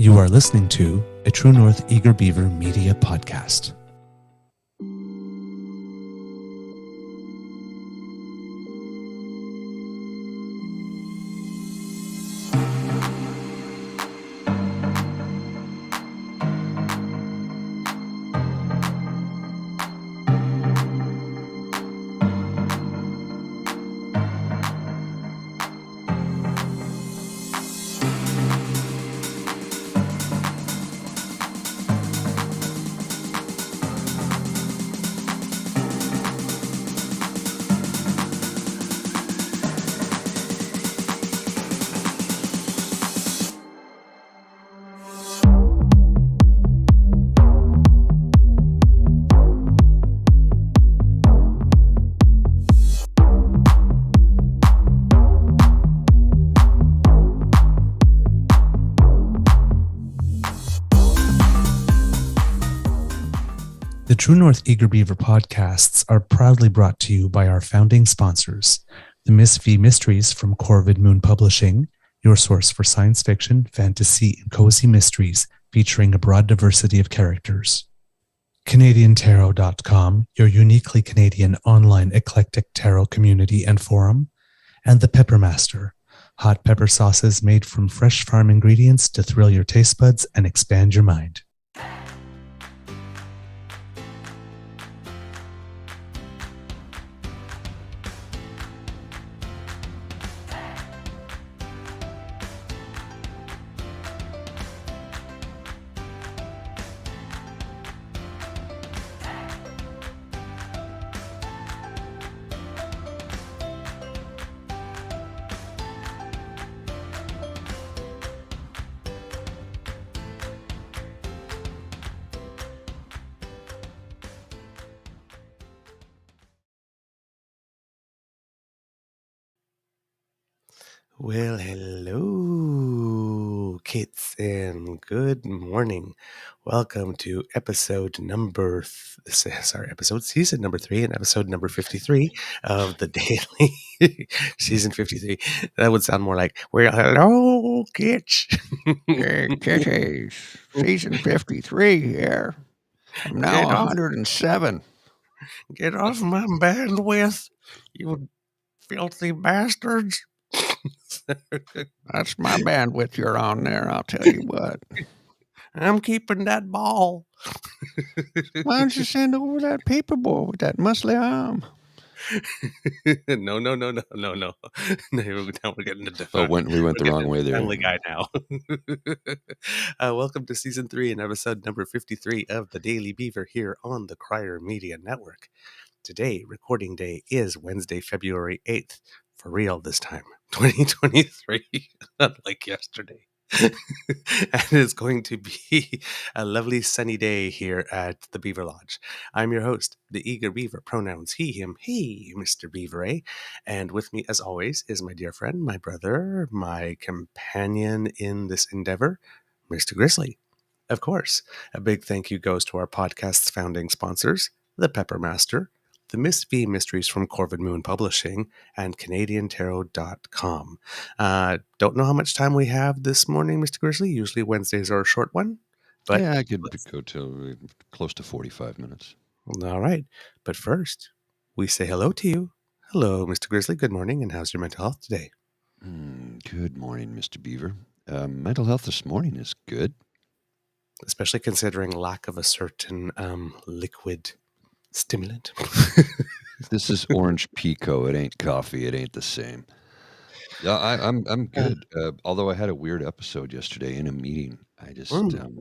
You are listening to a True North Eager Beaver media podcast. The True North Eager Beaver podcasts are proudly brought to you by our founding sponsors, the Miss V Mysteries from Corvid Moon Publishing, your source for science fiction, fantasy, and cozy mysteries featuring a broad diversity of characters. CanadianTarot.com, your uniquely Canadian online eclectic tarot community and forum, and the Pepper Master, hot pepper sauces made from fresh farm ingredients to thrill your taste buds and expand your mind. Well, hello, kids, and good morning. Welcome to season number 3 and episode number 53 of the Daily season 53. That would sound more like, well, hello, kids. Kitties, season 53 here. I'm now 107. Get off my bandwidth, you filthy bastards. That's my bandwidth you're on there, I'll tell you what. I'm keeping that ball. Why don't you send over that paper boy with that muscly arm? No. Now we're getting into We went the wrong way there. Family Guy now. Welcome to season 3 and episode number 53 of the Daily Beaver here on the Crier Media Network. Today, recording day, is Wednesday, February 8th. For real this time, 2023, unlike yesterday. And it's going to be a lovely sunny day here at the Beaver Lodge. I'm your host, the Eager Beaver, pronouns he, him, he, Mr. Beaver, eh? And with me, as always, is my dear friend, my brother, my companion in this endeavor, Mr. Grizzly. Of course, a big thank you goes to our podcast's founding sponsors, the Pepper Master, the Miss V Mysteries from Corvid Moon Publishing, and CanadianTarot.com. Don't know how much time we have this morning, Mr. Grizzly. Usually Wednesdays are a short one. But yeah, I could go to close to 45 minutes. All right. But first, we say hello to you. Hello, Mr. Grizzly. Good morning, and how's your mental health today? Good morning, Mr. Beaver. Mental health this morning is good. Especially considering lack of a certain liquid stimulant. This is orange pico. It ain't coffee. It ain't the same. Yeah, I'm good. Although I had a weird episode yesterday in a meeting. I just in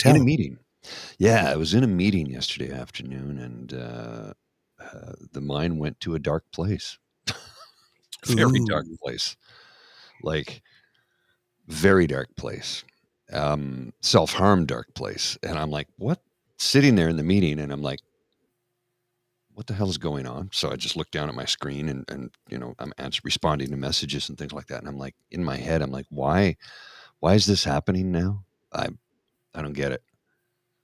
a meeting. Yeah, I was in a meeting yesterday afternoon, and the mind went to a dark place. Very dark place. Like very dark place. Self-harm dark place. And I'm like, what? Sitting there in the meeting, and I'm like, what the hell is going on? So I just looked down at my screen and you know, I'm responding to messages and things like that. And I'm like, in my head, I'm like, why is this happening now? I don't get it.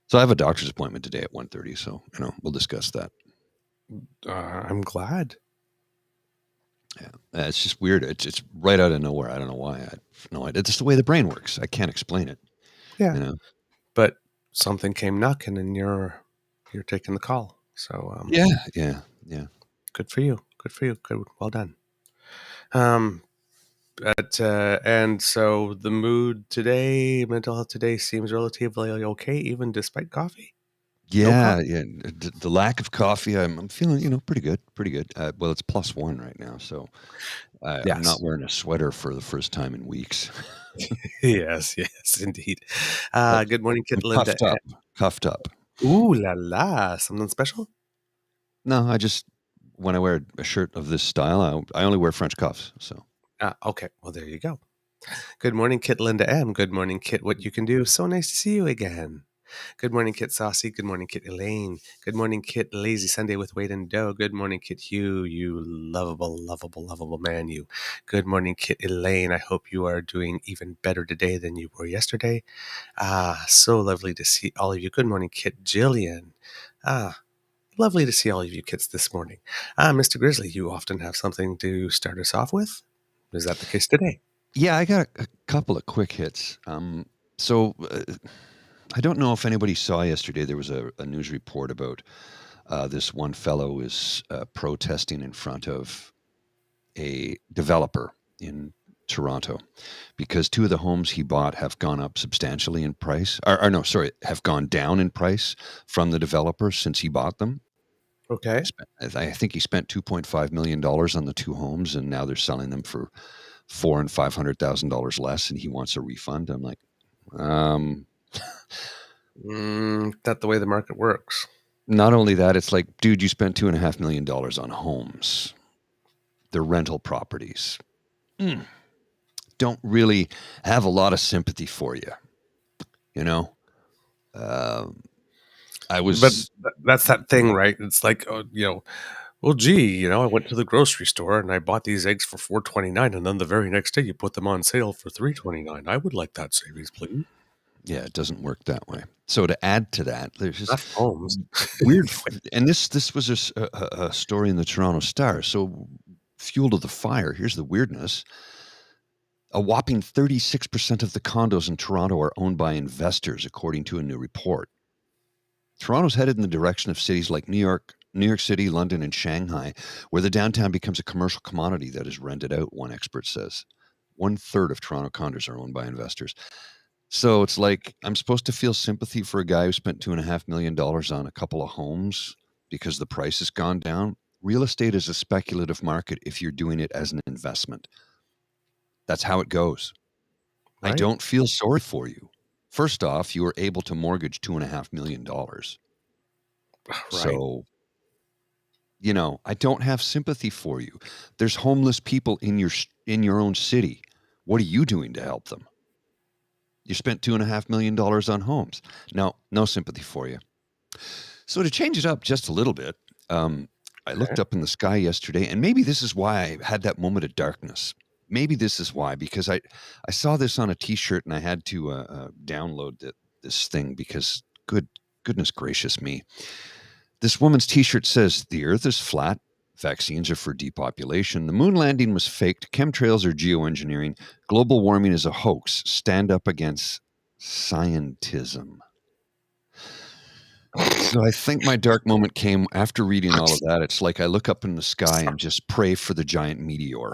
So I have a doctor's appointment today at 1:30. So, you know, we'll discuss that. I'm glad. Yeah, it's just weird. It's right out of nowhere. I don't know why. I have no idea. It's just the way the brain works. I can't explain it. Yeah. You know? But something came knocking, and you're taking the call. So Yeah. good for you. Good for you. Good. Well done. But and so the mood today, mental health today, seems relatively okay, even despite coffee. No Yeah, coffee. yeah. The lack of coffee, I'm feeling, pretty good, pretty good. Well, it's +1 right now, so I'm not Yes. wearing a sweater for the first time in weeks. Yes. Yes. Indeed. But Good morning, I'm Kit Linda. cuffed up. Ooh la la! Something special? No, when I wear a shirt of this style, I only wear French cuffs. So Okay. Well, there you go. Good morning, Kit Linda M. Good morning, Kit. What you can do? So nice to see you again. Good morning, Kit Saucy. Good morning, Kit Elaine. Good morning, Kit Lazy Sunday with Wade and Doe. Good morning, Kit Hugh. You lovable, lovable, lovable man, you. Good morning, Kit Elaine. I hope you are doing even better today than you were yesterday. So lovely to see all of you. Good morning, Kit Jillian. Lovely to see all of you kits this morning. Mr. Grizzly, you often have something to start us off with. Is that the case today? yeah, I got a couple of quick hits. So I don't know if anybody saw yesterday. There was a news report about this one fellow is protesting in front of a developer in Toronto because two of the homes he bought have gone up substantially in price. Or no, sorry, have gone down in price from the developer since he bought them. Okay. I think he spent $2.5 million on the two homes, and now they're selling them for $400,000 and $500,000 less, and he wants a refund. I'm like, Not the way the market works. not only that, it's like, dude, you spent $2.5 million on homes. They're rental properties. Don't really have a lot of sympathy for you. You know, I But was, that's that thing, right? It's like, well, gee, I went to the grocery store and I bought these eggs for $4.29, and then the very next day you put them on sale for $3.29. I would like that savings, please. yeah, it doesn't work that way. So to add to that, there's just Not homes. weird, and this was a story in the Toronto Star. So fuel to the fire. Here's the weirdness. A whopping 36% of the condos in Toronto are owned by investors, according to a new report. Toronto's headed in the direction of cities like New York City, London, and Shanghai, where the downtown becomes a commercial commodity that is rented out, one expert says. 1/3 of Toronto condos are owned by investors. So it's like I'm supposed to feel sympathy for a guy who spent $2.5 million on a couple of homes because the price has gone down. Real estate is a speculative market if you're doing it as an investment. That's how it goes. I Right. don't feel sorry for you. First off, you were able to mortgage $2.5 million. Right. So, I don't have sympathy for you. There's homeless people in your own city. What are you doing to help them? You spent $2.5 million on homes. No sympathy for you. So to change it up just a little bit, I looked up in the sky yesterday, and maybe this is why I had that moment of darkness. Maybe this is why, because I saw this on a T-shirt and I had to download this thing because goodness gracious me. This woman's T-shirt says, "The Earth is flat. Vaccines are for depopulation. The moon landing was faked. Chemtrails are geoengineering. Global warming is a hoax. Stand up against scientism." So I think my dark moment came after reading all of that. It's like I look up in the sky and just pray for the giant meteor.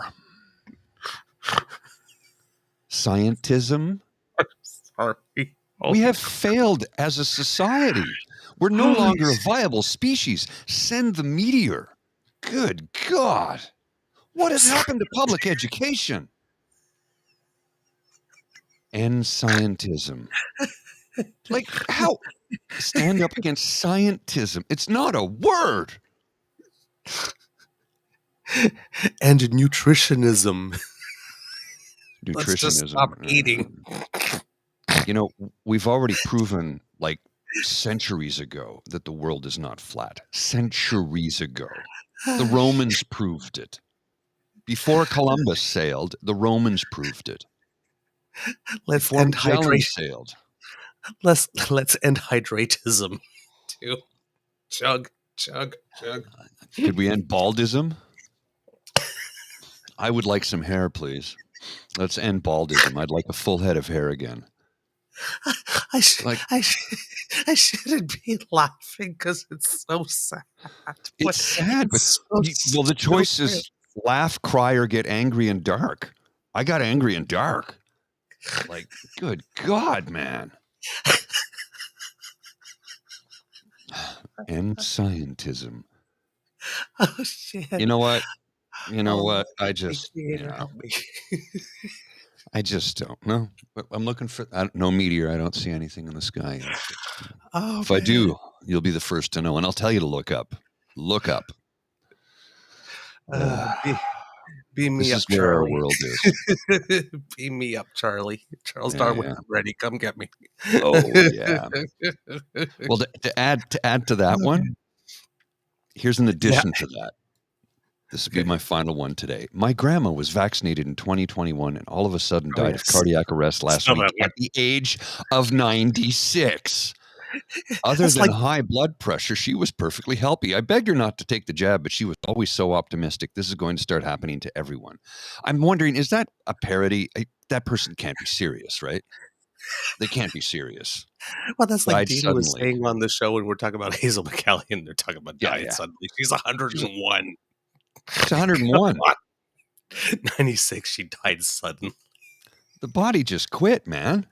Scientism? Sorry. We have failed as a society. We're no longer a viable species. Send the meteor. Good God. What has happened to public education? End scientism. Like, how? Stand up against scientism. It's not a word. And nutritionism. Nutritionism. Let's just stop eating. We've already proven, like, centuries ago that the world is not flat. Centuries ago. The Romans proved it. Before Columbus sailed, the Romans proved it. Let's Before end Magellan hydration. sailed. Let's end hydratism too. Chug. Could we end baldism? I would like some hair, please. Let's end baldism. I'd like a full head of hair again. I, sh- Like, I, sh- I shouldn't be laughing because it's so sad. it's sad, but It's so well, the choice stupid. is laugh, cry, or get angry and dark. I got angry and dark. Like, good God, man. And scientism. Oh shit! You know what? You know Oh, what? Lord, creator, help me. I just don't know. But I'm looking for no meteor. I don't see anything in the sky. Oh If I man. do, you'll be the first to know, and I'll tell you to look up. Look up. Beam me This up, is where our Charlie. world is. Beam me up, Charlie. Charles Yeah, Darwin, yeah. I'm ready. Come get me. Oh yeah. Well, to add to that one, here's an addition to that. This will be my final one today. My grandma was vaccinated in 2021 and all of a sudden died of cardiac arrest last week at the age of 96. Other than high blood pressure, she was perfectly healthy. I begged her not to take the jab, but she was always so optimistic. This is going to start happening to everyone. I'm wondering, is that a parody? That person can't be serious, right? They can't be serious. Well, that's like Dina was suddenly. saying on the show when we're talking about Hazel McCallion. They're talking about dying suddenly. She's 101. She's 101. 96, she died suddenly. The body just quit, man.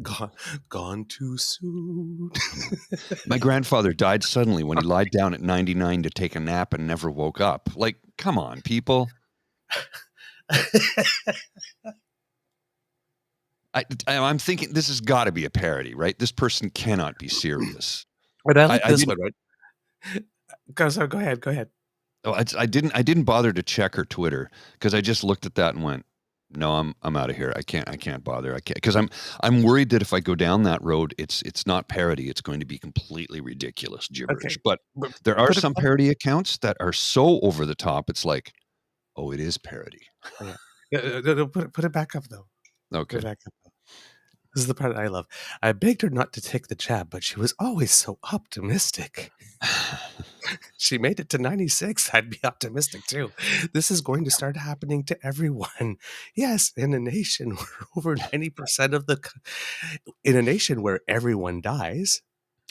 Gone too soon. My grandfather died suddenly when he lied down at 99 to take a nap and never woke up. Like, come on, people. I'm thinking this has got to be a parody, right? This person cannot be serious. But I like this one, right? Go ahead. Oh, I didn't bother to check her Twitter because I just looked at that and went, no, I'm out of here. I can't bother. I can't, because I'm worried that if I go down that road, it's not parody. It's going to be completely ridiculous gibberish. Okay. But there are some parody accounts that are so over the top. It's like, oh, it is parody. Yeah. Put it back up though. Okay. Put it back up. This is the part I love. I begged her not to take the jab, but she was always so optimistic. She made it to 96. I'd be optimistic too. This is going to start happening to everyone. Yes, in a nation where over 90% of in a nation where everyone dies.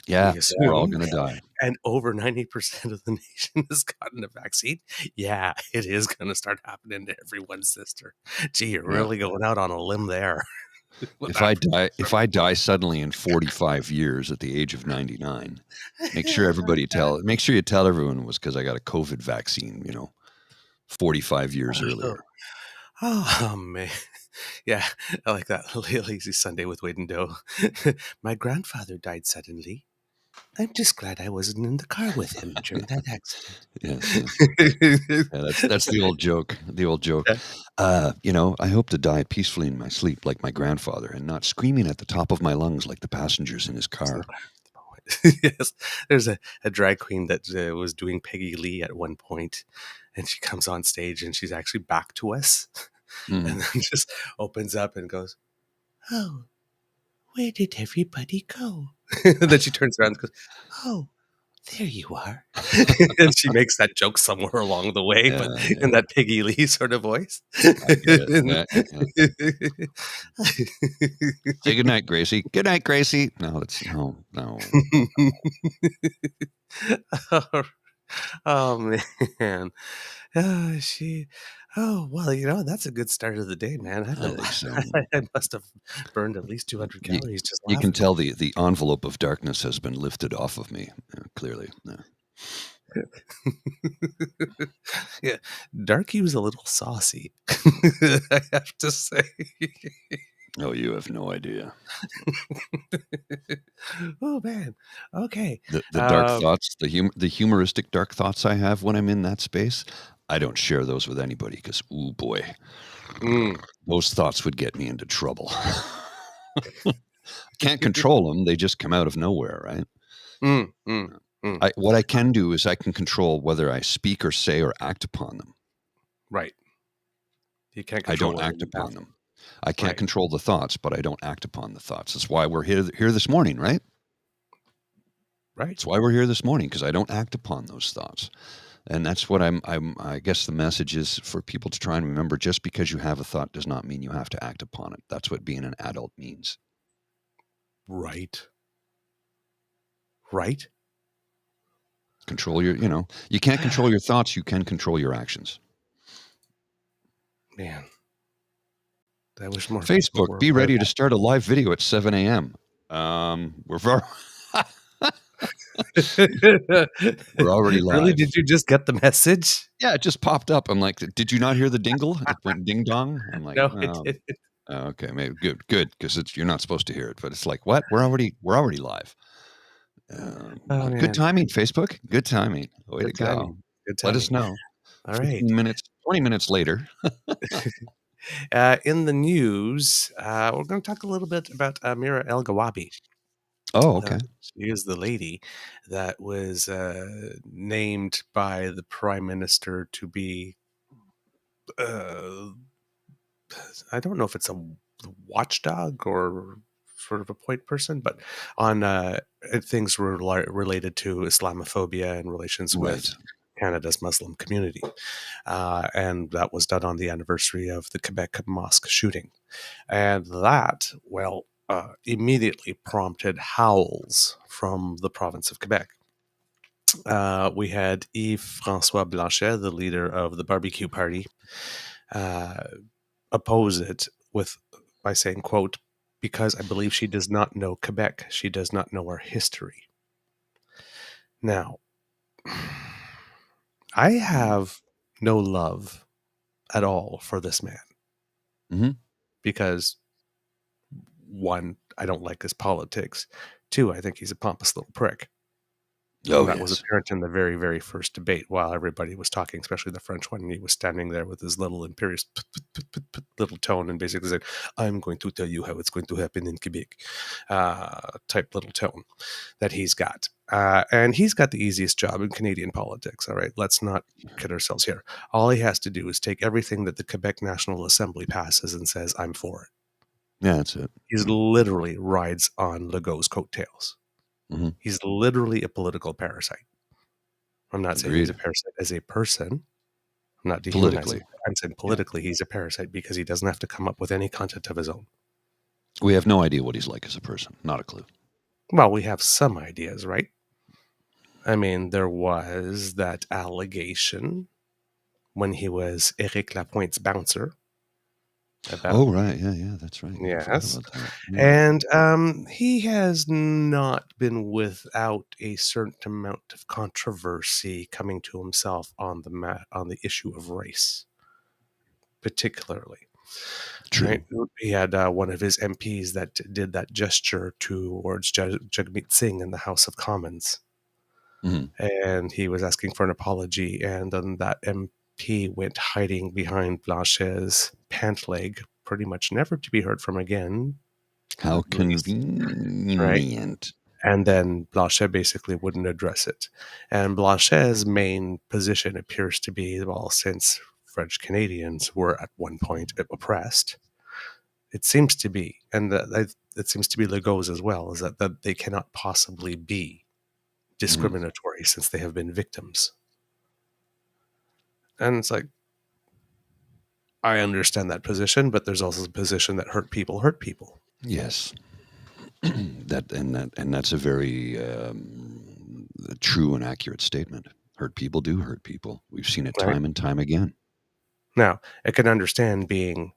Yeah, we're all going to die. And over 90% of the nation has gotten a vaccine. Yeah, it is going to start happening to everyone's sister. Gee, you're really going out on a limb there. If I die suddenly in 45 years at the age of 99, make sure you tell everyone it was because I got a COVID vaccine, 45 years earlier. Oh man. Yeah, I like that. Lazy Sunday with Wade and Doe. My grandfather died suddenly. I'm just glad I wasn't in the car with him during that accident. Yes. Yeah, that's the old joke. I hope to die peacefully in my sleep like my grandfather and not screaming at the top of my lungs like the passengers in his car. Yes. There's a drag queen that was doing Peggy Lee at one point, and she comes on stage and she's actually back to us. And then just opens up and goes, "Oh, where did everybody go?" And then she turns around and goes, "Oh, there you are." And she makes that joke somewhere along the way, but in that Peggy Lee sort of voice. I get it. Say goodnight, Gracie. Good night, Gracie. No. Oh man. Well, that's a good start of the day, man. I must have burned at least 200 calories just laughing. You can tell the envelope of darkness has been lifted off of me, clearly. Yeah, Darky was a little saucy, I have to say. Oh, you have no idea. Oh man. Okay. The dark thoughts, the humoristic dark thoughts I have when I'm in that space, I don't share those with anybody because, ooh boy, those thoughts would get me into trouble. I can't control them; they just come out of nowhere, right? What I can do is I can control whether I speak or say or act upon them. Right. You can't. I don't act upon them. I can't control the thoughts, but I don't act upon the thoughts. That's why we're here this morning, right? Right. That's why we're here this morning, because I don't act upon those thoughts. And that's what I guess the message is for people to try and remember, just because you have a thought does not mean you have to act upon it. That's what being an adult means. Right. Control you can't control your thoughts. You can control your actions. Man, I wish more people Facebook, were be aware of ready to start a live video at 7 a.m. We're already Really? live. Did you just get the message? Yeah, it just popped up. I'm like, did you not hear the dingle? It went ding dong. I'm like, No, it didn't. okay, maybe good, because you're not supposed to hear it. But it's like, what? We're already live. Oh, Good man. timing, Facebook. Good timing. Way Good to go. timing. Good Let us timing. know. All right. 15 minutes, 20 minutes later. In the news, we're going to talk a little bit about Amira Elghawa-to-by. Oh, okay. She is the lady that was named by the prime minister to be, I don't know if it's a watchdog or sort of a point person, but on things related to Islamophobia and relations with Canada's Muslim community. And that was done on the anniversary of the Quebec mosque shooting. And that, immediately prompted howls from the province of Quebec. We had Yves-François Blanchet, the leader of the barbecue party, oppose it by saying, quote, because I believe she does not know Quebec. She does not know our history. Now, I have no love at all for this man. Because, one, I don't like his politics. Two, I think he's a pompous little prick. That was apparent in the very, very first debate while everybody was talking, especially the French one. And he was standing there with his little imperious little tone and basically said, I'm going to tell you how it's going to happen in Quebec type little tone that he's got. And he's got the easiest job in Canadian politics. All right, let's not kid ourselves here. All he has to do is take everything that the Quebec National Assembly passes and says, I'm for it. Yeah, that's it. He literally rides on Legault's coattails. He's literally a political parasite. I'm not saying he's a parasite as a person. I'm not dehumanizing. I'm saying politically he's a parasite because he doesn't have to come up with any content of his own. We have no idea what he's like as a person. Not a clue. Well, we have some ideas, right? I mean, there was that allegation when he was Éric Lapointe's bouncer. Right. Yeah, that's right. Yes. And he has not been without a certain amount of controversy coming to himself on the issue of race, particularly. True. Right? He had one of his MPs that did that gesture towards Jagmeet Singh in the House of Commons. And he was asking for an apology, and then that MP went hiding behind Blanchet's pant leg, pretty much never to be heard from again. How convenient. Right? And then Blanchet basically wouldn't address it. And Blanchet's main position appears to be, well, since French Canadians were at one point oppressed, it seems to be, and it seems to be Legault's as well, is that they cannot possibly be discriminatory since they have been victims. And it's like, I understand that position, but there's also a position that hurt people. Yes. That's a very true and accurate statement. Hurt people do hurt people. We've seen it time and time again. Now, I can understand being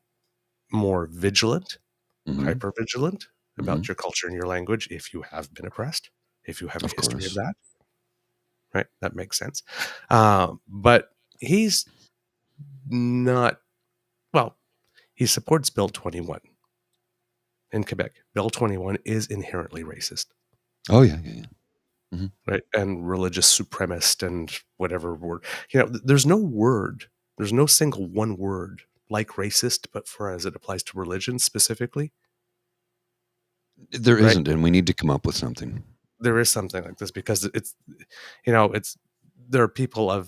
more vigilant, hyper vigilant about your culture and your language if you have been oppressed, if you have a history of that. Right? That makes sense. But he's not, he supports Bill 21 in Quebec. Bill 21 is inherently racist. Oh, yeah. Right? And religious supremacist and whatever word. There's no single one word like racist, but for as it applies to religion specifically. There isn't, and we need to come up with something. There is something like this because there are people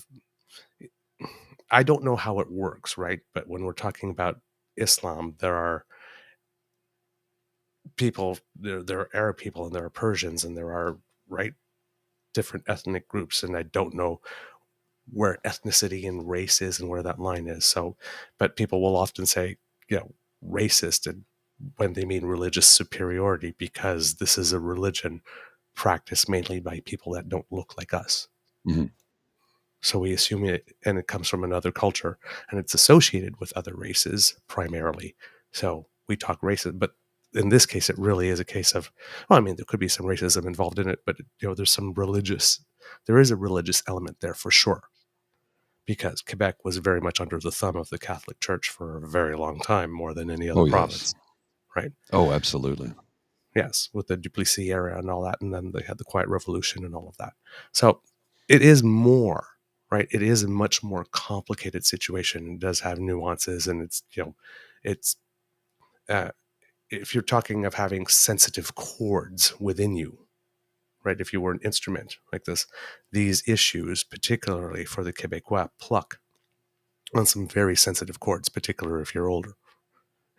I don't know how it works, right? But when we're talking about Islam, there are people, there are Arab people and there are Persians and there are, different ethnic groups. And I don't know where ethnicity and race is and where that line is. So, but people will often say, racist, and when they mean religious superiority, because this is a religion practiced mainly by people that don't look like us. Mm-hmm. So we assume it, and it comes from another culture, and it's associated with other races primarily. So we talk racism, but in this case, it really is a case of, well, I mean, there could be some racism involved in it, but there is a religious element there for sure, because Quebec was very much under the thumb of the Catholic Church for a very long time, more than any other province, right? Oh, absolutely. Yes, with the Duplessis era and all that, and then they had the Quiet Revolution and all of that. So it is more, right? It is a much more complicated situation. It does have nuances, and it's if you're talking of having sensitive chords within you, right? If you were an instrument like this, these issues, particularly for the Quebecois, pluck on some very sensitive chords, particularly if you're older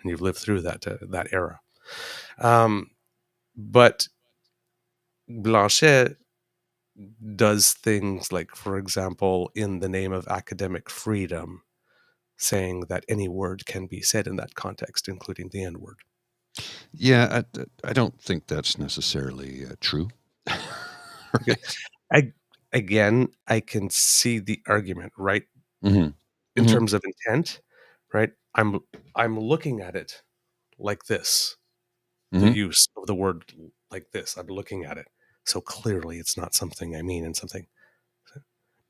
and you've lived through that era. But Blanchet does things like, for example, in the name of academic freedom, saying that any word can be said in that context, including the N-word. Yeah, I don't think that's necessarily true. Right? I can see the argument, right? Mm-hmm. In terms of intent, right? I'm looking at it like this. Mm-hmm. The use of the word like this. I'm looking at it. So clearly it's not something I mean and something.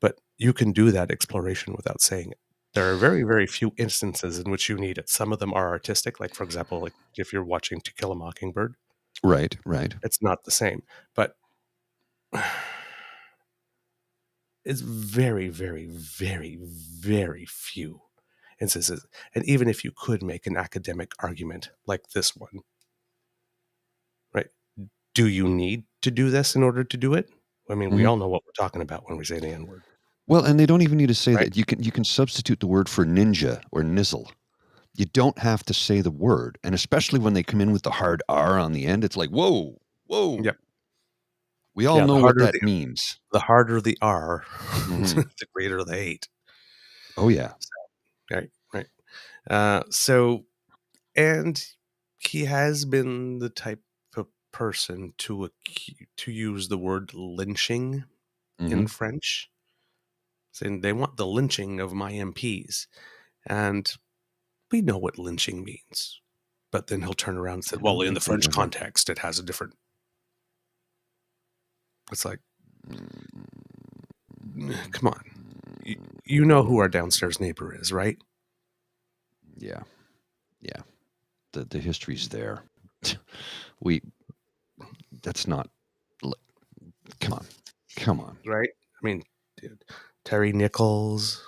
But you can do that exploration without saying it. There are very, very few instances in which you need it. Some of them are artistic, like, for example, like if you're watching To Kill a Mockingbird. Right. It's not the same. But it's very, very, very, very few instances. And even if you could make an academic argument like this one, right? Do you need to do this in order to do it? I mean, we all know what we're talking about when we say the N-word. Well, and they don't even need to say right? that. You can substitute the word for ninja or nizzle. You don't have to say the word, and especially when they come in with the hard R on the end, it's like whoa. Yep. We all know what that means. The harder the R, Mm-hmm. the greater the hate. Oh yeah. Right. And he has been the type of person to use the word lynching in French, saying they want the lynching of my MPs, and we know what lynching means. But then he'll turn around and say, well, in the French context, it has a different. It's like, come on. You know who our downstairs neighbor is, right? Yeah. The history's there. That's not. Come on. Right? I mean, dude, Terry Nichols.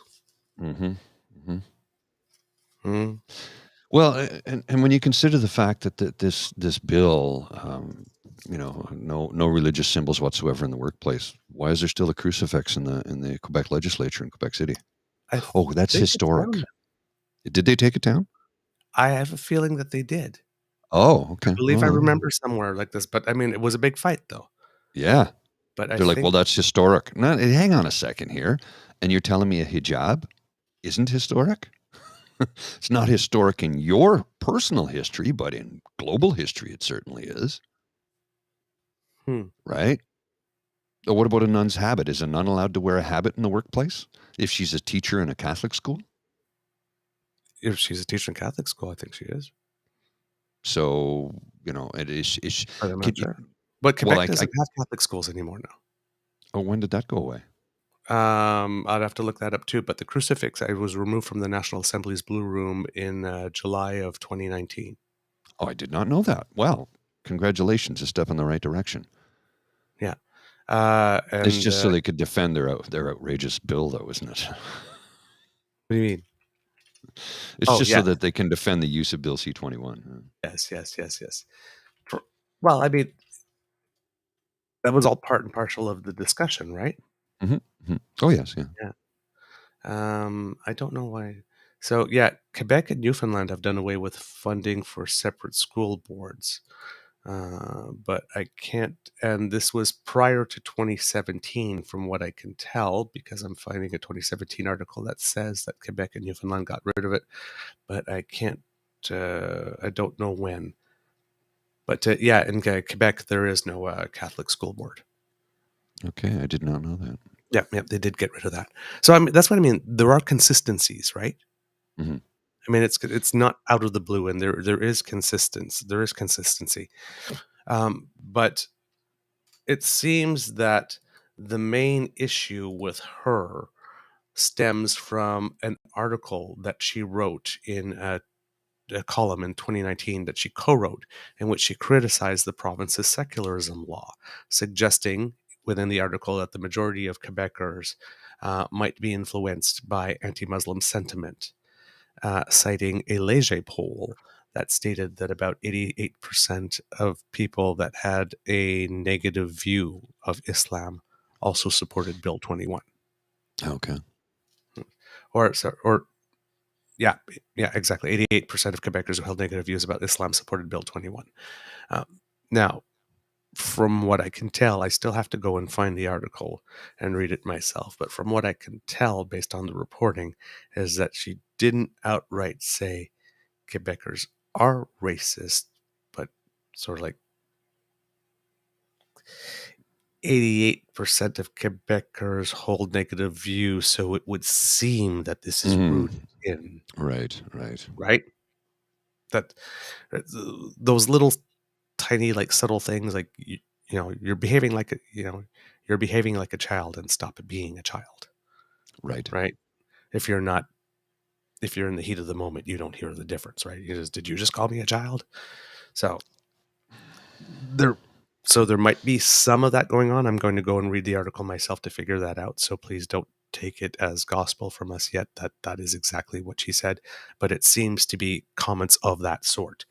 Well, and when you consider the fact that this bill, no religious symbols whatsoever in the workplace, why is there still a crucifix in the Quebec legislature in Quebec City? That's historic. Did they take it down? I have a feeling that they did. Oh, okay. I believe I remember somewhere like this, but I mean, it was a big fight, though. Yeah. But they're like, well, that's historic. No, hang on a second here. And you're telling me a hijab isn't historic? It's not historic in your personal history, but in global history, it certainly is. Right? Or what about a nun's habit? Is a nun allowed to wear a habit in the workplace if she's a teacher in a Catholic school? If she's a teacher in Catholic school, I think she is. So, it is. I'm not sure. But Quebec doesn't have Catholic schools anymore now. Oh, when did that go away? I'd have to look that up too. But the crucifix, I was removed from the National Assembly's Blue Room in July of 2019. Oh, I did not know that. Well, congratulations, a step in the right direction. Yeah. And it's just so they could defend their outrageous bill, though, isn't it? What do you mean? It's just so that they can defend the use of Bill C-21. Yes. Well, I mean, that was all part and parcel of the discussion, right? Oh, yes, yeah. I don't know why. So, Quebec and Newfoundland have done away with funding for separate school boards. But I can't, and this was prior to 2017, from what I can tell, because I'm finding a 2017 article that says that Quebec and Newfoundland got rid of it, but I can't don't know when. But yeah, in Quebec, there is no Catholic school board. Okay, I did not know that. Yeah, they did get rid of that. So I mean, that's what I mean. There are consistencies, right? Mm-hmm. I mean, it's not out of the blue, and there is consistency. There is consistency, but it seems that the main issue with her stems from an article that she wrote in a column in 2019 that she co-wrote, in which she criticized the province's secularism law, suggesting within the article that the majority of Quebecers might be influenced by anti-Muslim sentiment, citing a Leger poll that stated that about 88% of people that had a negative view of Islam also supported Bill 21. Okay. Or yeah, exactly. 88% of Quebecers who held negative views about Islam supported Bill 21. Now, from what I can tell, I still have to go and find the article and read it myself. But from what I can tell, based on the reporting, is that she didn't outright say Quebecers are racist, but sort of like 88% of Quebecers hold negative views, so it would seem that this is rooted in right. That those little tiny like subtle things, like you're behaving like you're behaving like a child, and stop being a child. Right. If you're in the heat of the moment, you don't hear the difference, right? Did you just call me a child? So there might be some of that going on. I'm going to go and read the article myself to figure that out. So please don't take it as gospel from us yet. That is exactly what she said, but it seems to be comments of that sort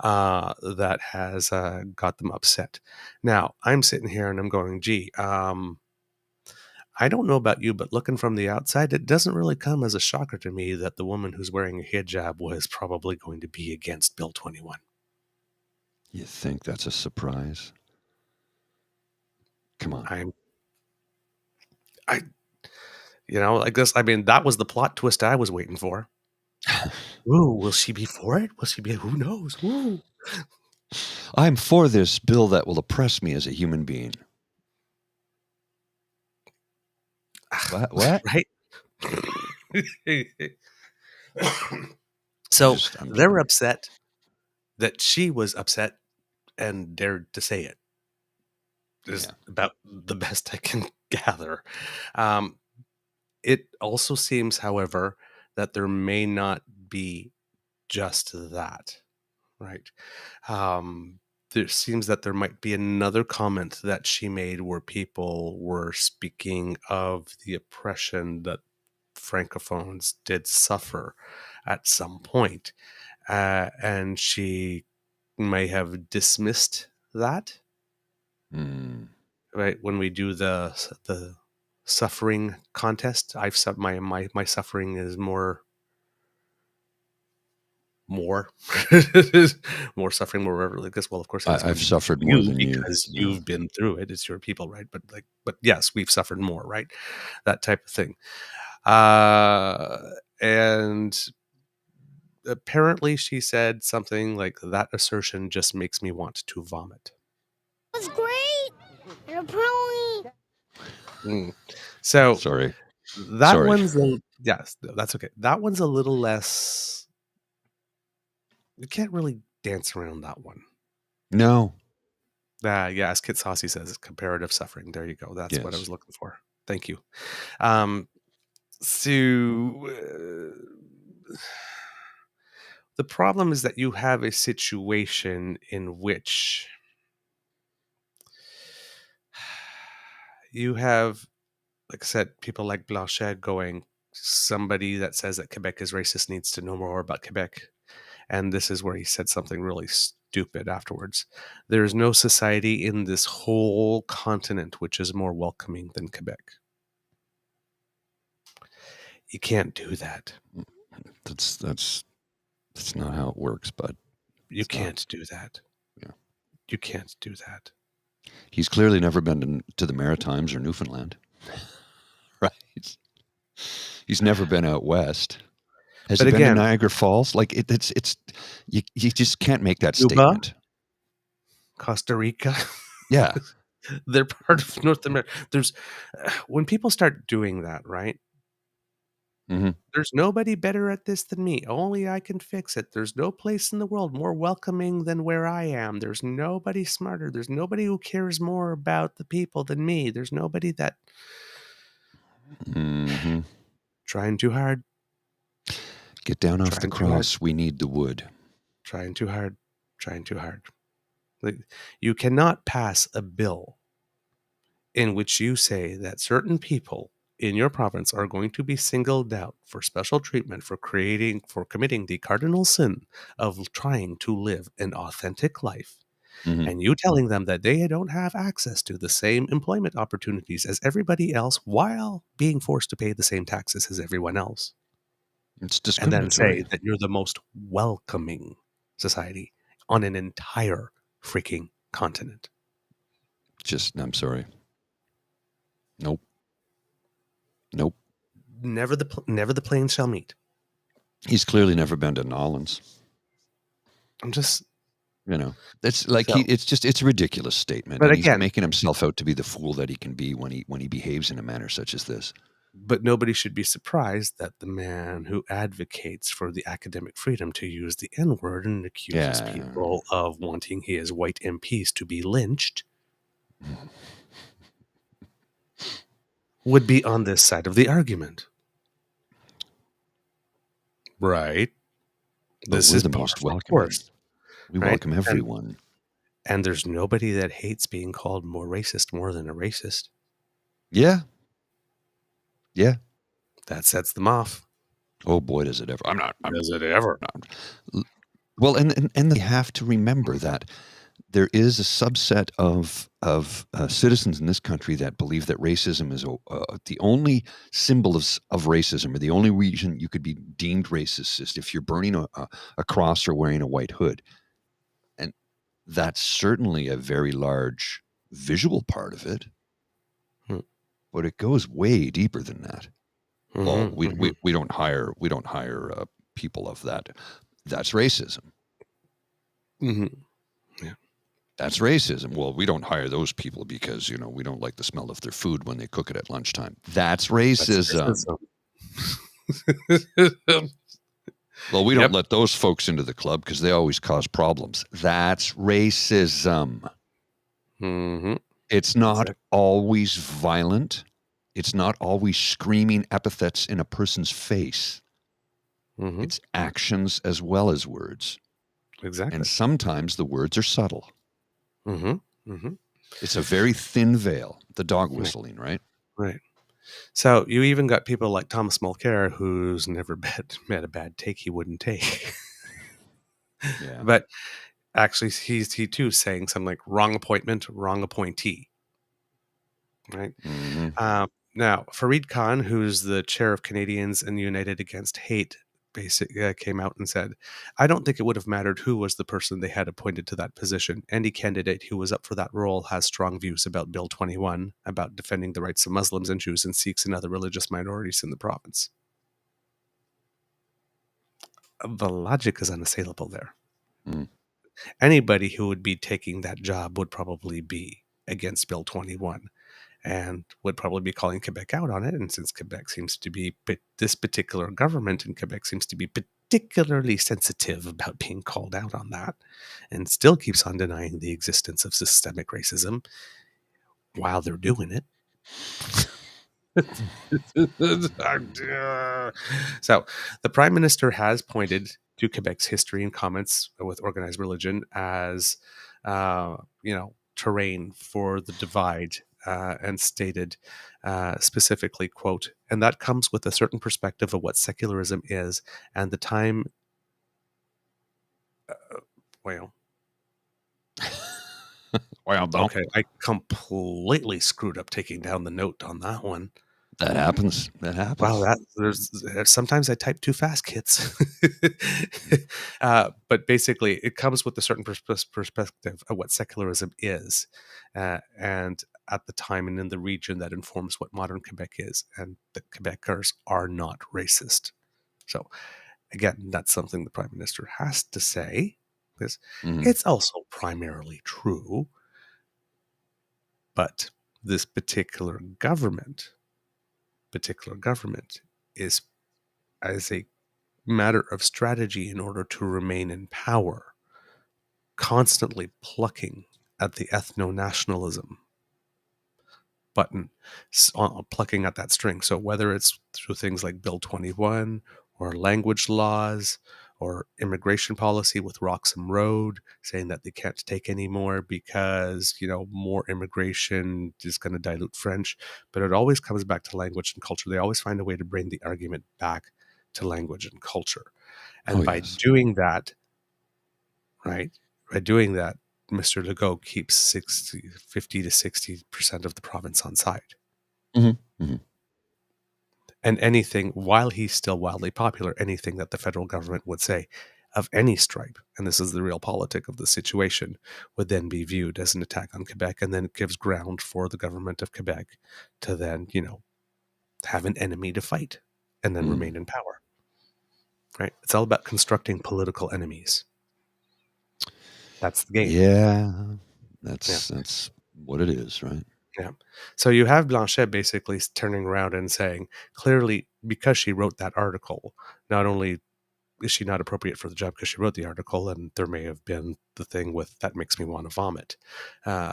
that has got them upset. Now I'm sitting here and I'm going, gee, I don't know about you, but looking from the outside, it doesn't really come as a shocker to me that the woman who's wearing a hijab was probably going to be against Bill 21. You think that's a surprise? Come on. I guess, I mean, that was the plot twist I was waiting for. Ooh, will she be for it? Will she be? Who knows? Ooh. I'm for this bill that will oppress me as a human being. What? Right? So they're upset that she was upset and dared to say it. Is about the best I can gather. It also seems, however, that there may not be just that, right? There seems that there might be another comment that she made where people were speaking of the oppression that Francophones did suffer at some point, and she may have dismissed that. Right, when we do the suffering contest, my suffering is more more suffering, more reverently. Because, well, of course, I've suffered more than you because you've been through it. It's your people, right? But yes, we've suffered more, right? That type of thing. And apparently, she said something like, "That assertion just makes me want to vomit." That's great. You're probably. So sorry. That one's yes, that's okay. That one's a little less. You can't really dance around that one. No. Yeah, as Kit Saucy says, it's comparative suffering. There you go. That's what I was looking for. Thank you. So the problem is that you have a situation in which you have, like I said, people like Blanchet going, somebody that says that Quebec is racist needs to know more about Quebec. And this is where he said something really stupid afterwards. There is no society in this whole continent which is more welcoming than Quebec. You can't do that. That's not how it works, bud. You can't do that. Yeah. You can't do that. He's clearly never been to the Maritimes or Newfoundland. Right? He's never been out west. Has But he been to again, Niagara Falls? Like it's you just can't make that Cuba, statement. Costa Rica, Yeah. they're part of North America. There's when people start doing that, right? Mm-hmm. There's nobody better at this than me. Only I can fix it. There's no place in the world more welcoming than where I am. There's nobody smarter. There's nobody who cares more about the people than me. There's nobody that Mm-hmm. trying too hard. Get down off the Trying too hard. cross. We need the wood. Trying too hard. Trying too hard. Like, you cannot pass a bill in which you say that certain people in your province are going to be singled out for special treatment for committing the cardinal sin of trying to live an authentic life. Mm-hmm. And you telling them that they don't have access to the same employment opportunities as everybody else while being forced to pay the same taxes as everyone else. It's And then discriminatory. say that you're the most welcoming society on an entire freaking continent. I'm sorry. Nope. Nope. Never the planes shall meet. He's clearly never been to Nolans. I'm just, That's like So- it's a ridiculous statement. But And again- he's making himself out to be the fool that he can be when he behaves in a manner such as this. but nobody should be surprised that the man who advocates for the academic freedom to use the N-word and accuses Yeah. people of wanting his white MPs to be lynched would be on this side of the argument. Right. But This we're is the par most for the welcoming. course. We right? welcome everyone. And there's nobody that hates being called more than a racist. Yeah. Yeah. That sets them off. Oh boy, does it ever. Does it ever? Well, and they have to remember that there is a subset of citizens in this country that believe that racism is the only symbol of racism, or the only reason you could be deemed racist is if you're burning a cross or wearing a white hood. And that's certainly a very large visual part of it. But it goes way deeper than that. Well, we don't hire people of that. That's racism. Yeah. That's racism. Well, we don't hire those people because we don't like the smell of their food when they cook it at lunchtime. That's racism. Well, we don't let those folks into the club because they always cause problems. That's racism. It's not always violent. It's not always screaming epithets in a person's face. It's actions as well as words. Exactly. And sometimes the words are subtle. It's a very thin veil, the dog whistling, right? Right. So you even got people like Thomas Mulcair, who's never met a bad take he wouldn't take. Yeah. But actually, he too saying something like wrong appointment, wrong appointee. Right. Now, Fareed Khan, who's the chair of Canadians and United Against Hate, came out and said, I don't think it would have mattered who was the person they had appointed to that position. Any candidate who was up for that role has strong views about Bill 21, about defending the rights of Muslims and Jews and Sikhs and other religious minorities in the province. The logic is unassailable there. Anybody who would be taking that job would probably be against Bill 21 and would probably be calling Quebec out on it. And since Quebec seems to be, this particular government in Quebec seems to be particularly sensitive about being called out on that and still keeps on denying the existence of systemic racism while they're doing it. So the Prime Minister has pointed to Quebec's history and comments with organized religion as, terrain for the divide, and stated specifically, quote, and that comes with a certain perspective of what secularism is and the time. Well, okay, I completely screwed up taking down the note on that one. That happens. Wow, sometimes I type too fast, kids. But basically, it comes with a certain perspective of what secularism is, and at the time and in the region that informs what modern Quebec is, and the Quebecers are not racist. So Again, that's something the Prime Minister has to say, because Mhm. it's also primarily true. But this particular government is, as a matter of strategy in order to remain in power, constantly plucking at the ethno-nationalism button, plucking at that string. So whether it's through things like Bill 21 or language laws or immigration policy with Roxham Road, saying that they can't take any more because, more immigration is going to dilute French. But it always comes back to language and culture. They always find a way to bring the argument back to language and culture. And by yes. doing that, Mr. Legault keeps 50 to 60% of the province on side. Mm-hmm. And anything, while he's still wildly popular, anything that the federal government would say of any stripe, and this is the real politic of the situation, would then be viewed as an attack on Quebec, and then it gives ground for the government of Quebec to then, have an enemy to fight and then remain in power. Right? It's all about constructing political enemies. That's the game. Yeah, that's what it is, right? Yeah. So you have Blanchet basically turning around and saying, clearly, because she wrote that article, not only is she not appropriate for the job because she wrote the article, and there may have been the thing with that makes me want to vomit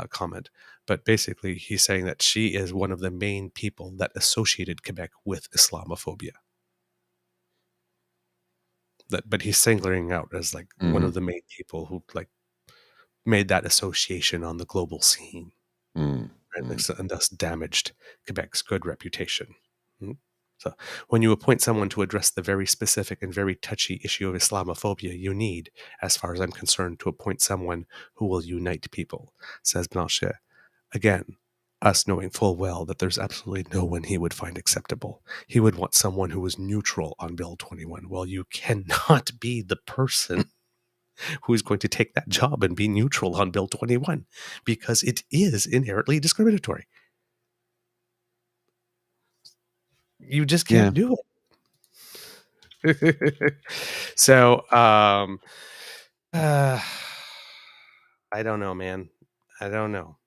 comment, but basically he's saying that she is one of the main people that associated Quebec with Islamophobia. But he's singling out as like one of the main people who like made that association on the global scene. And thus damaged Quebec's good reputation. So when you appoint someone to address the very specific and very touchy issue of Islamophobia, you need, as far as I'm concerned, to appoint someone who will unite people, says Blanchet. Again, us knowing full well that there's absolutely no one he would find acceptable. He would want someone who was neutral on Bill 21. Well, you cannot be the person who is going to take that job and be neutral on Bill 21 because it is inherently discriminatory. You just can't do it. So, I don't know, man. I don't know.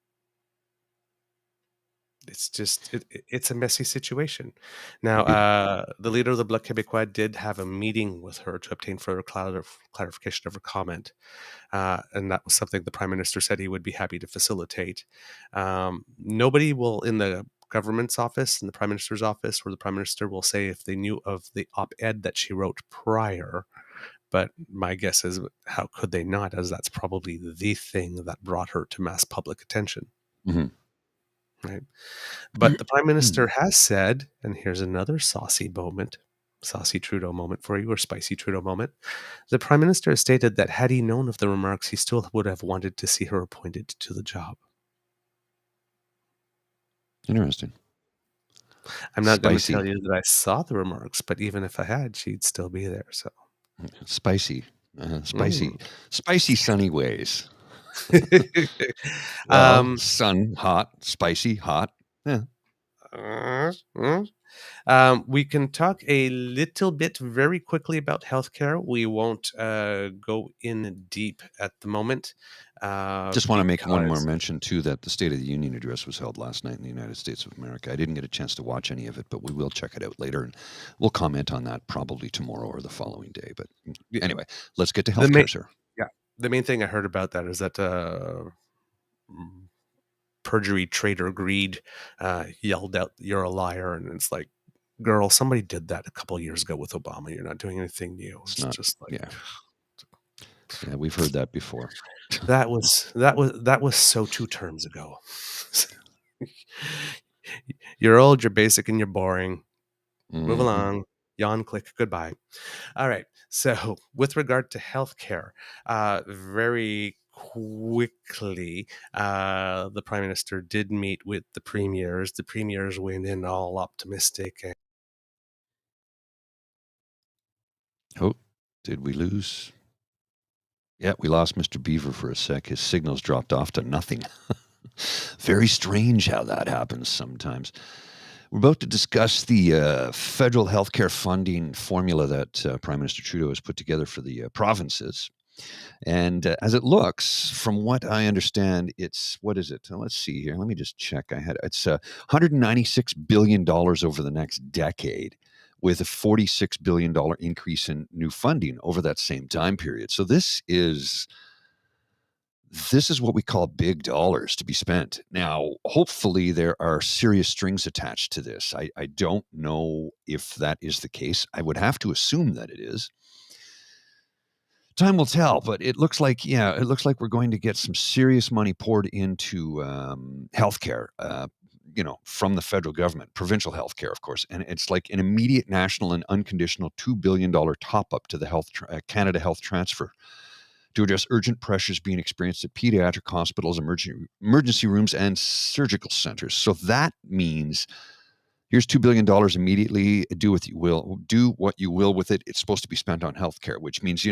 It's just, it's a messy situation. Now, the leader of the Bloc Québécois did have a meeting with her to obtain further clarification of her comment. And that was something the Prime Minister said he would be happy to facilitate. Nobody will, in the government's office, in the Prime Minister's office, or the Prime Minister will say if they knew of the op-ed that she wrote prior. But my guess is, how could they not, as that's probably the thing that brought her to mass public attention. Right. But the Prime Minister has said, and here's another saucy Trudeau moment for you, or spicy Trudeau moment. The Prime Minister has stated that had he known of the remarks, he still would have wanted to see her appointed to the job. Interesting. I'm not going to tell you that I saw the remarks, but even if I had, she'd still be there. So spicy sunny ways. Sun, hot, spicy, hot. Yeah. We can talk a little bit very quickly about healthcare. We won't go in deep at the moment. Just want to make one more mention, too, that the State of the Union address was held last night in the United States of America. I didn't get a chance to watch any of it, but we will check it out later, and we'll comment on that probably tomorrow or the following day. But anyway, let's get to healthcare, sir. Yeah, the main thing I heard about that is that perjury, traitor, greed yelled out, "You're a liar," and it's like, girl, somebody did that a couple of years ago with Obama. You're not doing anything new. It's not, just like, yeah, we've heard that before. That was so 2 terms ago. You're old, you're basic, and you're boring. Move along. Yawn, click, goodbye. All right. So with regard to healthcare, very quickly, the Prime Minister did meet with the premiers. The premiers went in all optimistic. Oh, did we lose? Yeah, we lost Mr. Beaver for a sec. His signals dropped off to nothing. Very strange how that happens sometimes. We're about to discuss the federal healthcare funding formula that Prime Minister Trudeau has put together for the provinces. And as it looks, from what I understand, it's, what is it? Let's see here. Let me just check. It's $196 billion over the next decade, with a $46 billion increase in new funding over that same time period. So this is what we call big dollars to be spent. Now, hopefully there are serious strings attached to this. I don't know if that is the case. I would have to assume that it is. Time will tell, but it looks like we're going to get some serious money poured into healthcare, from the federal government, provincial healthcare, of course. And it's like an immediate national and unconditional $2 billion top up to the Canada Health Transfer to address urgent pressures being experienced at pediatric hospitals, emergency rooms, and surgical centers. So that means here's $2 billion immediately. Do what you will with it. It's supposed to be spent on healthcare, which means,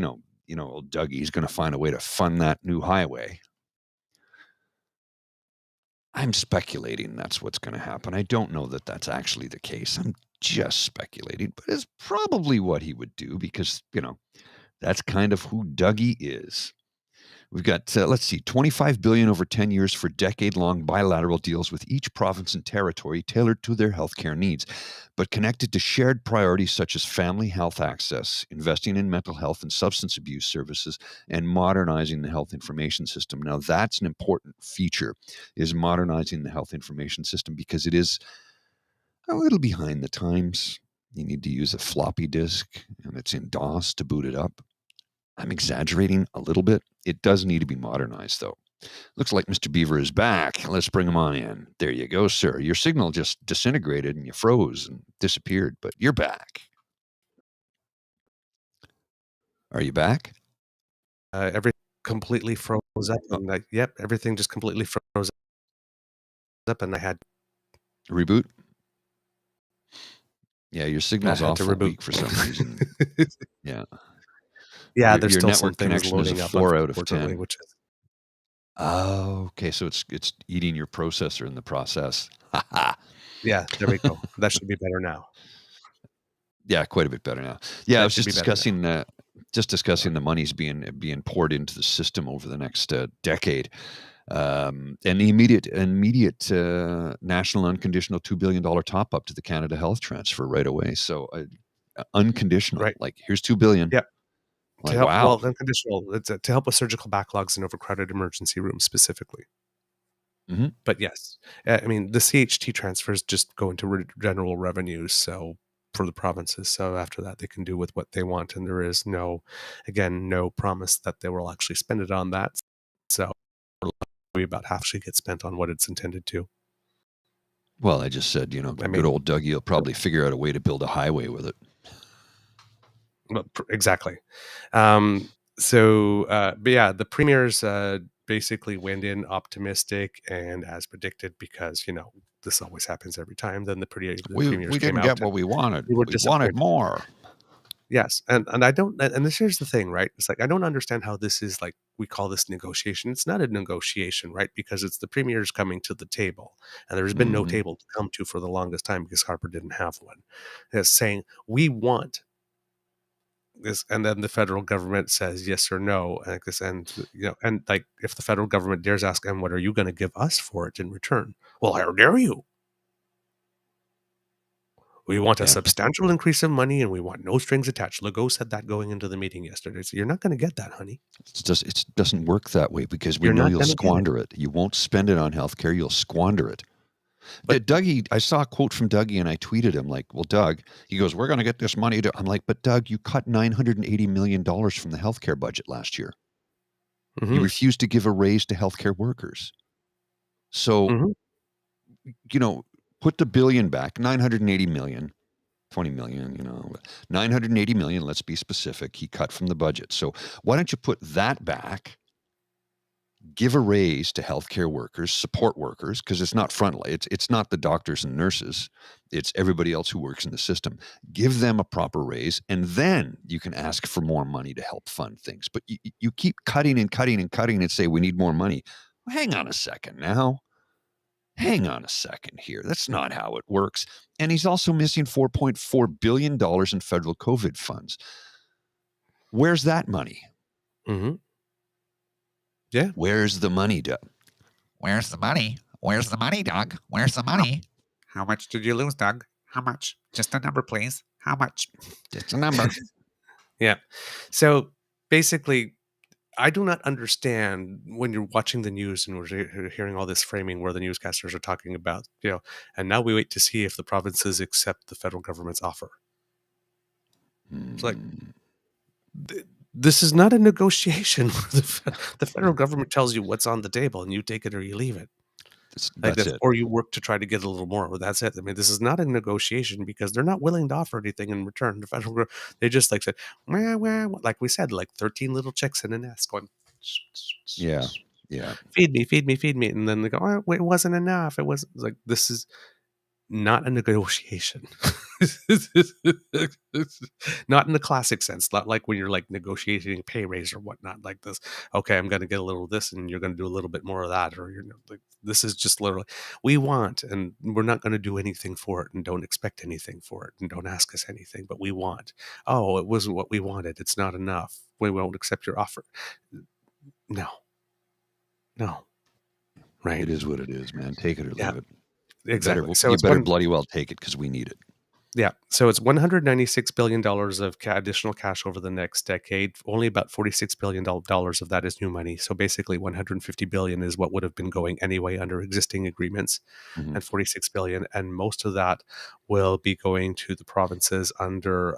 old Dougie's going to find a way to fund that new highway. I'm speculating that's what's going to happen. I don't know that that's actually the case. I'm just speculating, but it's probably what he would do because, that's kind of who Dougie is. We've got, $25 billion over 10 years for decade-long bilateral deals with each province and territory tailored to their healthcare needs, but connected to shared priorities such as family health access, investing in mental health and substance abuse services, and modernizing the health information system. Now, that's an important feature, is modernizing the health information system, because it is a little behind the times. You need to use a floppy disk, and it's in DOS to boot it up. I'm exaggerating a little bit. It does need to be modernized, though. Looks like Mr. Beaver is back. Let's bring him on in. There you go, sir. Your signal just disintegrated and you froze and disappeared, but you're back. Are you back? Everything completely froze up. And everything just completely froze up, and I had reboot. Yeah, your signal's awful weak for some reason. Yeah. Yeah, there's your still network some things connection is loading a up, 4 out of 10. unfortunately, which is Oh, okay. So it's eating your processor in the process. yeah. There we go. That should be better now. Yeah, quite a bit better now. Yeah, I was just discussing the monies being poured into the system over the next decade, and the immediate national unconditional $2 billion top up to the Canada Health Transfer right away. So unconditional, Right. like here's $2 billion. Yeah. Like, to help, wow. well, unconditional. It's to help with surgical backlogs in overcrowded emergency rooms specifically. Mm-hmm. But yes, I mean the CHT transfers just go into general revenues, so for the provinces. So after that, they can do with what they want, and there is no promise that they will actually spend it on that. So about half should get spent on what it's intended to. Well, I just said, good old Dougie will probably figure out a way to build a highway with it. Well, exactly. But yeah, the premiers basically went in optimistic and as predicted, because this always happens every time. Then the premiers we didn't get what we wanted. We wanted more. Yes, and I don't. And here's the thing, right? It's like I don't understand how this is like we call this negotiation. It's not a negotiation, right? Because it's the premiers coming to the table, and there's been no table to come to for the longest time because Harper didn't have one. It's saying we want this, and then the federal government says yes or no, and like if the federal government dares ask, and what are you going to give us for it in return? Well, how dare you? We want a substantial increase of money, and we want no strings attached. Legault said that going into the meeting yesterday. So you're not going to get that, honey. It doesn't work that way, because we know you'll squander it. You won't spend it on healthcare. You'll squander it. But Dougie, I saw a quote from Dougie, and I tweeted him like, well, Doug, he goes, we're going to get this money. I'm like, but Doug, you cut $980 million from the healthcare budget last year. Mm-hmm. You refused to give a raise to healthcare workers. So, put the billion back, 980 million, 20 million, 980 million, let's be specific. He cut from the budget. So why don't you put that back, give a raise to healthcare workers, support workers, because it's not frontline. It's not the doctors and nurses. It's everybody else who works in the system. Give them a proper raise, and then you can ask for more money to help fund things. But you keep cutting and cutting and cutting and say, we need more money. Well, hang on a second now. hang on a second here. That's not how it works. And he's also missing $4.4 billion in federal COVID funds. Where's that money? Mm-hmm. Yeah. Where's the money, Doug? Where's the money? Where's the money, Doug? Where's the money? How much did you lose, Doug? How much? Just a number, please. How much? Just a number. Yeah. So basically, I do not understand when you're watching the news and we're hearing all this framing where the newscasters are talking about, and now we wait to see if the provinces accept the federal government's offer. It's like, this is not a negotiation where the federal government tells you what's on the table and you take it or you leave it. That's it. Or you work to try to get a little more. Well, that's it. I mean, this is not a negotiation because they're not willing to offer anything in return. The federal government, they just said, wah, like we said, like 13 little chicks in a nest going, yeah, feed me, feed me, feed me. And then they go, oh, wait, it wasn't enough. It was like, this is not a negotiation. Not in the classic sense, not like when you're like negotiating a pay raise or whatnot, like this. Okay, I'm going to get a little of this and you're going to do a little bit more of that, or you're like, this is just literally we want, and we're not going to do anything for it, and don't expect anything for it, and don't ask us anything, but we want. Oh, it wasn't what we wanted. It's not enough. We won't accept your offer. No. Right. It is what it is, man. Take it or leave it. Exactly. You better bloody well take it because we need it. Yeah. So it's $196 billion of additional cash over the next decade. Only about $46 billion of that is new money. So basically $150 billion is what would have been going anyway under existing agreements, and $46 billion. And most of that will be going to the provinces under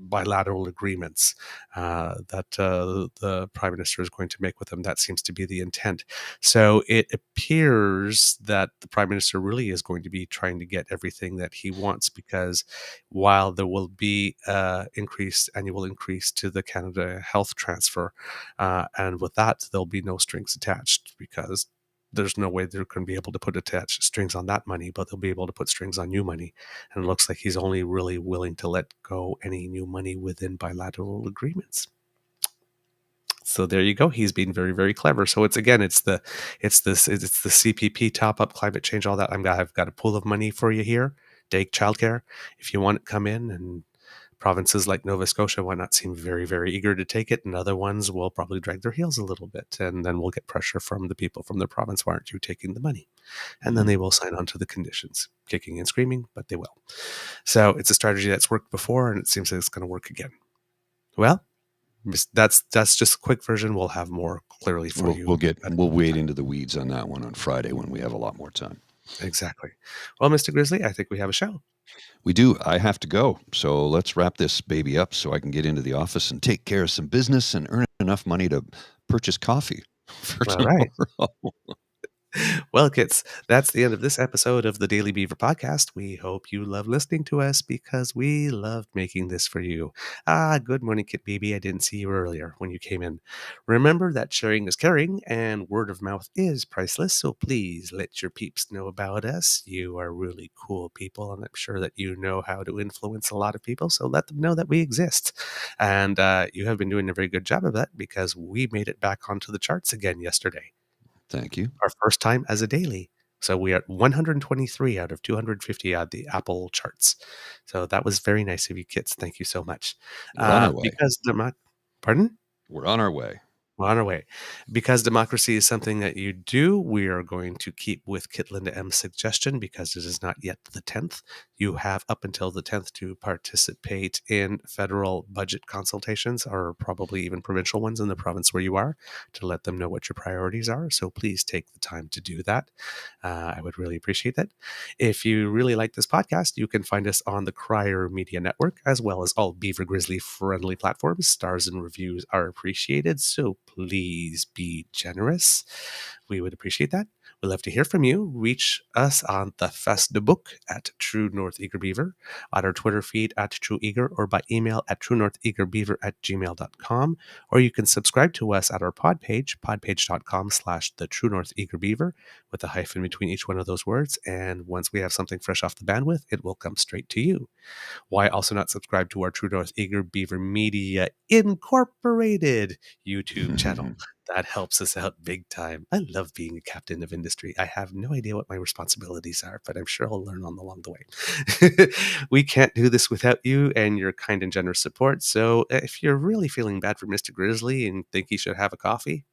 bilateral agreements that the Prime Minister is going to make with them. That seems to be the intent. So it appears that the Prime Minister really is going to be trying to get everything that he wants, because while there will be annual increase to the Canada Health Transfer, and with that there'll be no strings attached, because there's no way they're going to be able to put attached strings on that money, but they'll be able to put strings on new money. And it looks like he's only really willing to let go any new money within bilateral agreements. So there you go. He's been very, very clever. So it's the CPP top up, climate change, all that. I've got a pool of money for you here. Take childcare. If you want it, come in. And provinces like Nova Scotia, why not, seem very, very eager to take it, and other ones will probably drag their heels a little bit, and then we'll get pressure from the people from the province. Why aren't you taking the money? And then they will sign on to the conditions, kicking and screaming, but they will. So it's a strategy that's worked before, and it seems like it's going to work again. Well, that's just a quick version. We'll have more clearly for you. We'll wade into the weeds on that one on Friday when we have a lot more time. Exactly. Well, Mr. Grizzly, I think we have a show. We do. I have to go. So let's wrap this baby up so I can get into the office and take care of some business and earn enough money to purchase coffee for tomorrow. Right. Well, kids, that's the end of this episode of the Daily Beaver podcast. We hope you love listening to us because we loved making this for you. Good morning, Kit Baby. I didn't see you earlier when you came in. Remember that sharing is caring and word of mouth is priceless. So please let your peeps know about us. You are really cool people, and I'm sure that you know how to influence a lot of people. So let them know that we exist. And you have been doing a very good job of that, because we made it back onto the charts again yesterday. Thank you. Our first time as a daily. So we are at 123 out of 250 on the Apple charts. So that was very nice of you, kids. Thank you so much. We're on our way. Pardon? We're on our way. We're on our way. Because democracy is something that you do, we are going to keep with Kit Linda M's suggestion, because it is not yet the 10th. You have up until the 10th to participate in federal budget consultations, or probably even provincial ones in the province where you are, to let them know what your priorities are. So please take the time to do that. I would really appreciate that. If you really like this podcast, you can find us on the Crier Media Network, as well as all Beaver Grizzly friendly platforms. Stars and reviews are appreciated, so please be generous. We would appreciate that. We'd love to hear from you. Reach us on the Facebook at True North Eager Beaver, on our Twitter feed at True Eager, or by email at truenortheagerbeaver@gmail.com. Or you can subscribe to us at our pod page, podpage.com/the True North Eager Beaver, with a hyphen between each one of those words. And once we have something fresh off the bandwidth, it will come straight to you. Why also not subscribe to our True North Eager Beaver Media Incorporated YouTube channel? That helps us out big time. I love being a captain of industry. I have no idea what my responsibilities are, but I'm sure I'll learn along the way. We can't do this without you and your kind and generous support. So if you're really feeling bad for Mr. Grizzly and think he should have a coffee,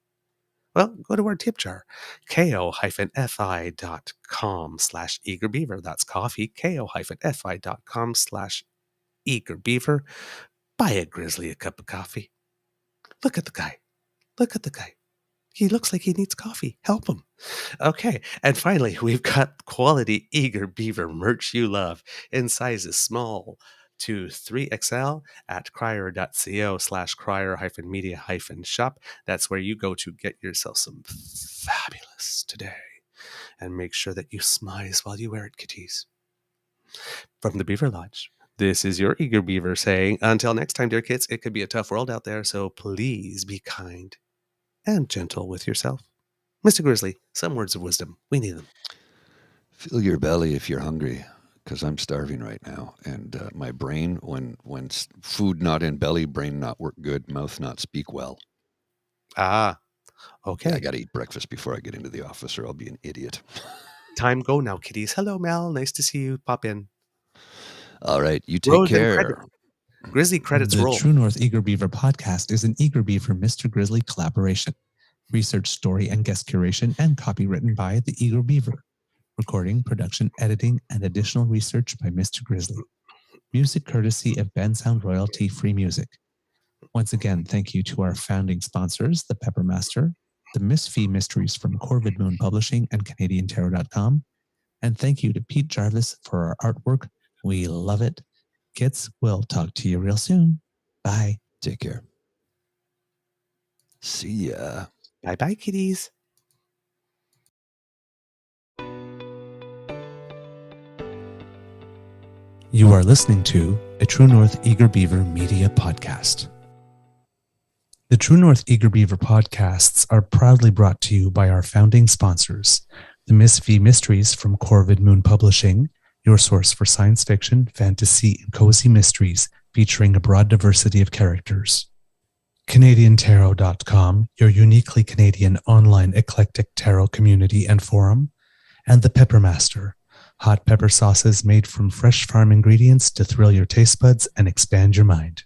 well, go to our tip jar, ko-fi.com/eagerbeaver. That's coffee, ko-fi.com/eagerbeaver. Buy a grizzly a cup of coffee. Look at the guy. Look at the guy. He looks like he needs coffee. Help him. Okay. And finally, we've got quality Eager Beaver merch you love in sizes small to 3XL at crier.co/crier-media-shop. That's where you go to get yourself some fabulous today. And make sure that you smize while you wear it, kitties. From the Beaver Lodge, this is your Eager Beaver saying, until next time, dear kids, it could be a tough world out there, so please be kind and gentle with yourself. Mr. Grizzly, some words of wisdom. We need them. Fill your belly if you're hungry, because I'm starving right now. And my brain, when food not in belly, brain not work good, mouth not speak well. Ah, okay. Yeah, I got to eat breakfast before I get into the office or I'll be an idiot. Time go now, kitties. Hello, Mel. Nice to see you. Pop in. All right. You take care. Grizzly credits the roll. True North Eager Beaver podcast is an Eager Beaver Mr. Grizzly collaboration. Research, story, and guest curation and copy written by the Eager Beaver. Recording, production, editing, and additional research by Mr. Grizzly. Music courtesy of Ben Sound Royalty Free Music. Once again, thank you to our founding sponsors, the Peppermaster, the Miss Fee Mysteries from Corvid Moon Publishing and CanadianTarot.com. And thank you to Pete Jarvis for our artwork. We love it. Kids, we'll talk to you real soon. Bye. Take care. See ya. Bye-bye, kitties. You are listening to a True North Eager Beaver media podcast. The True North Eager Beaver podcasts are proudly brought to you by our founding sponsors, the Miss V Mysteries from Corvid Moon Publishing, your source for science fiction, fantasy, and cozy mysteries featuring a broad diversity of characters. CanadianTarot.com, your uniquely Canadian online eclectic tarot community and forum. And the Peppermaster, hot pepper sauces made from fresh farm ingredients to thrill your taste buds and expand your mind.